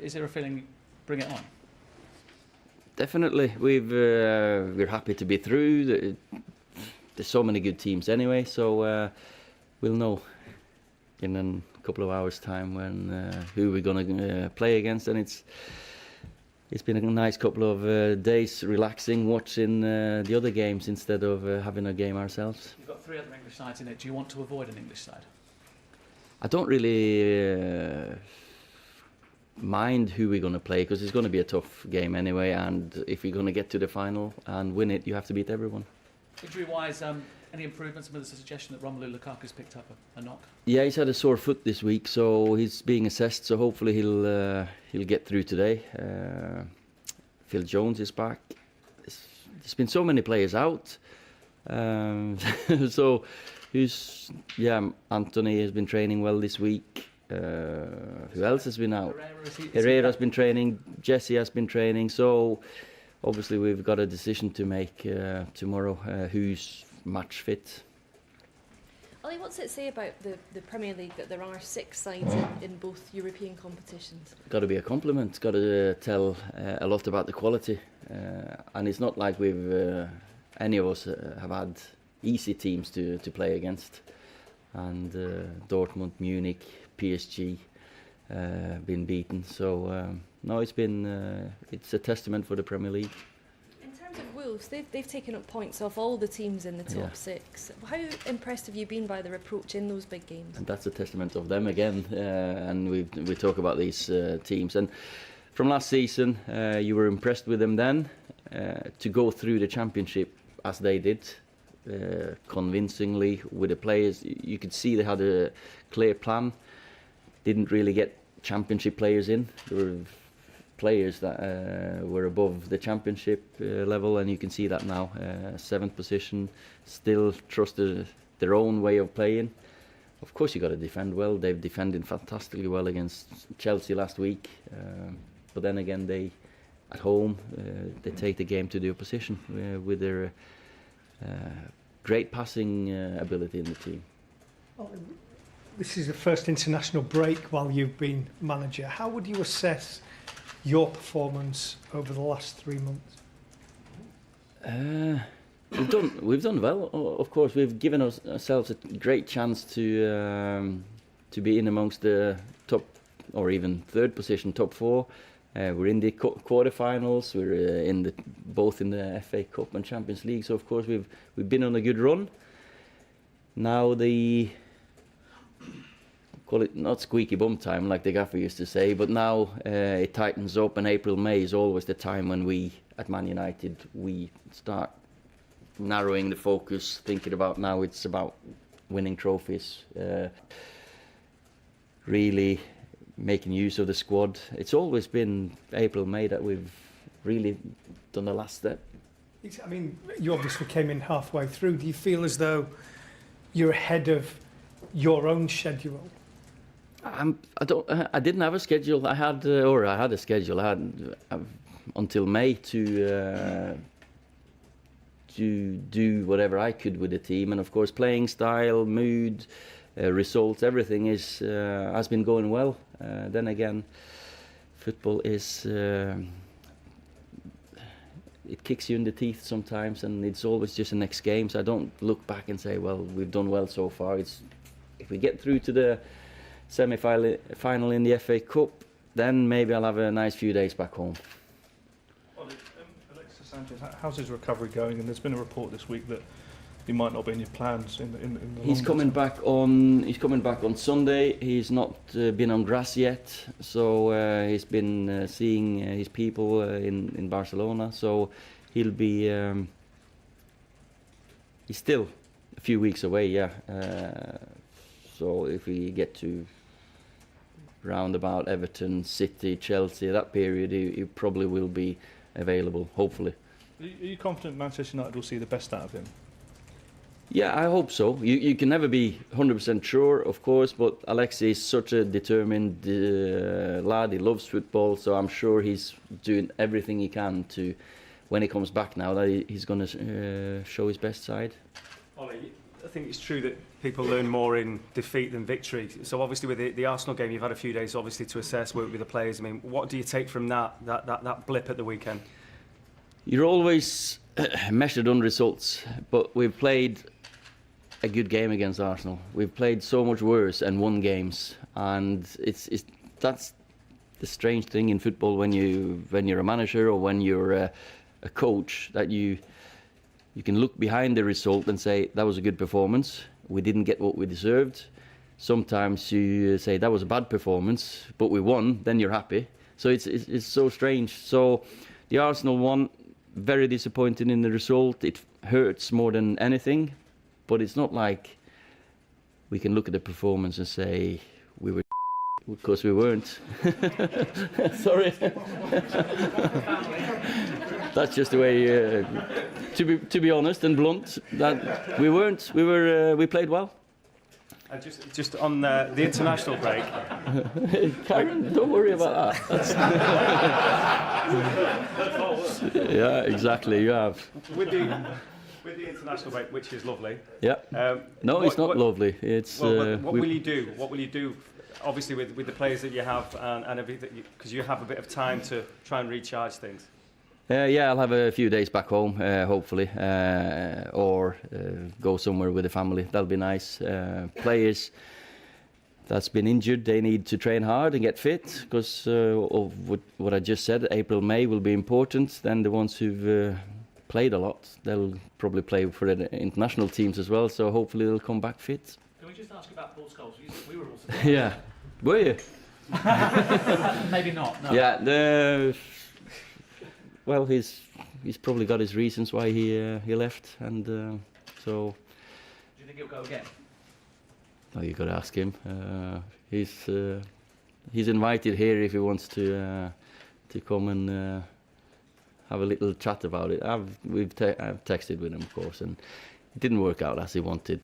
Is there a feeling, bring it on? Definitely, we're happy to be through. There's so many good teams anyway, so we'll know in a couple of hours' time when who we're gonna play against, and it's been a nice couple of days relaxing, watching the other games instead of having a game ourselves. You've got 3 other English sides in it. Do you want to avoid an English side? I don't really mind who we're going to play, because it's going to be a tough game anyway, and if you're going to get to the final and win it, you have to beat everyone. Injury-wise, any improvements? There's a suggestion that Romelu Lukaku's picked up a knock. Yeah, he's had a sore foot this week, so he's being assessed, so hopefully he'll get through today. Phil Jones is back. There's been so many players out, so Anthony has been training well this week. Who else has been out? Herrera's been training, Jesse has been training, so obviously we've got a decision to make tomorrow, who's match fit. Ollie, what's it say about the Premier League that there are 6 sides in both European competitions? Got to be a compliment, got to tell a lot about the quality, and it's not like any of us have had easy teams to play against, and Dortmund, Munich, PSG been beaten, so no, it's a testament for the Premier League. In terms of Wolves, they've taken up points off all the teams in the top 6. How impressed have you been by their approach in those big games? And that's a testament of them again, and we talk about these teams, and from last season you were impressed with them then, to go through the championship as they did, convincingly with the players. You could see they had a clear plan. Didn't really get championship players in. There were players that were above the championship level, and you can see that now. 7th position, still trusted their own way of playing. Of course you got to defend well. They've defended fantastically well against Chelsea last week, but then again they at home they take the game to the opposition with their great passing ability in the team. Well, this is the first international break while you've been manager. How would you assess your performance over the last 3 months? We've done well. Of course, we've given ourselves a great chance to be in amongst the top, or even 3rd position, top 4. We're in the quarterfinals. We're both in the FA Cup and Champions League. So of course we've been on a good run. Now call it not squeaky bum time like the gaffer used to say, but now it tightens up, and April, May is always the time when we at Man United we start narrowing the focus, thinking about now it's about winning trophies, really making use of the squad. It's always been April, May that we've really done the last step. I mean, you obviously came in halfway through. Do you feel as though you're ahead of your own schedule? I didn't have a schedule. I had a schedule. I had until May to do whatever I could with the team, and of course playing style, mood, results, everything has been going well. Then again, football is it kicks you in the teeth sometimes, and it's always just the next game. So I don't look back and say, well, we've done well so far. It's if we get through to the semi-final in the FA Cup, then maybe I'll have a nice few days back home. Alexis Sanchez, how's his recovery going? And there's been a report this week that he might not be in your plans in the He's coming back on Sunday. He's not been on grass yet, so he's been seeing his people in Barcelona. So he'll be. He's still a few weeks away, yeah. So if we get to round about Everton, City, Chelsea, that period, he probably will be available, hopefully. Are you confident Manchester United will see the best out of him? Yeah, I hope so. You can never be 100% sure, of course, but Alexis is such a determined lad. He loves football, so I'm sure he's doing everything he can to, when he comes back now, that he's going to show his best side. Ollie, I think it's true that people learn more in defeat than victory. So obviously with the Arsenal game, you've had a few days obviously to assess, work with the players. I mean, what do you take from that blip at the weekend? You're always measured on results, but we've played a good game against Arsenal. We've played so much worse and won games, and that's the strange thing in football when you're a manager or when you're a coach, that you can look behind the result and say that was a good performance. We didn't get what we deserved. Sometimes you say that was a bad performance, but we won. Then you're happy. So it's so strange. So the Arsenal one, very disappointed in the result. It hurts more than anything, but it's not like we can look at the performance and say we were, because we weren't. Sorry. That's just the way. To be honest and blunt, that we weren't. We played well. And just on the international break. Karen, don't worry about that. Yeah, exactly. You have. With the international break, which is lovely. Yeah. No, it's not lovely. It's. What will you do? What will you do? Obviously, with the players that you have and everything, because you have a bit of time to try and recharge things. Yeah, I'll have a few days back home, hopefully, or go somewhere with the family. That'll be nice. Players that's been injured, they need to train hard and get fit, because of what I just said, April, May will be important. Then the ones who've played a lot, they'll probably play for the international teams as well, so hopefully they'll come back fit. Can we just ask about Paul Scholes? We were all surprised. Yeah. Were you? Maybe not, no. Yeah, well, he's probably got his reasons why he left, and so. Do you think he'll go again? Oh, you got to ask him. He's invited here if he wants to come and have a little chat about it. I've texted with him, of course, and it didn't work out as he wanted.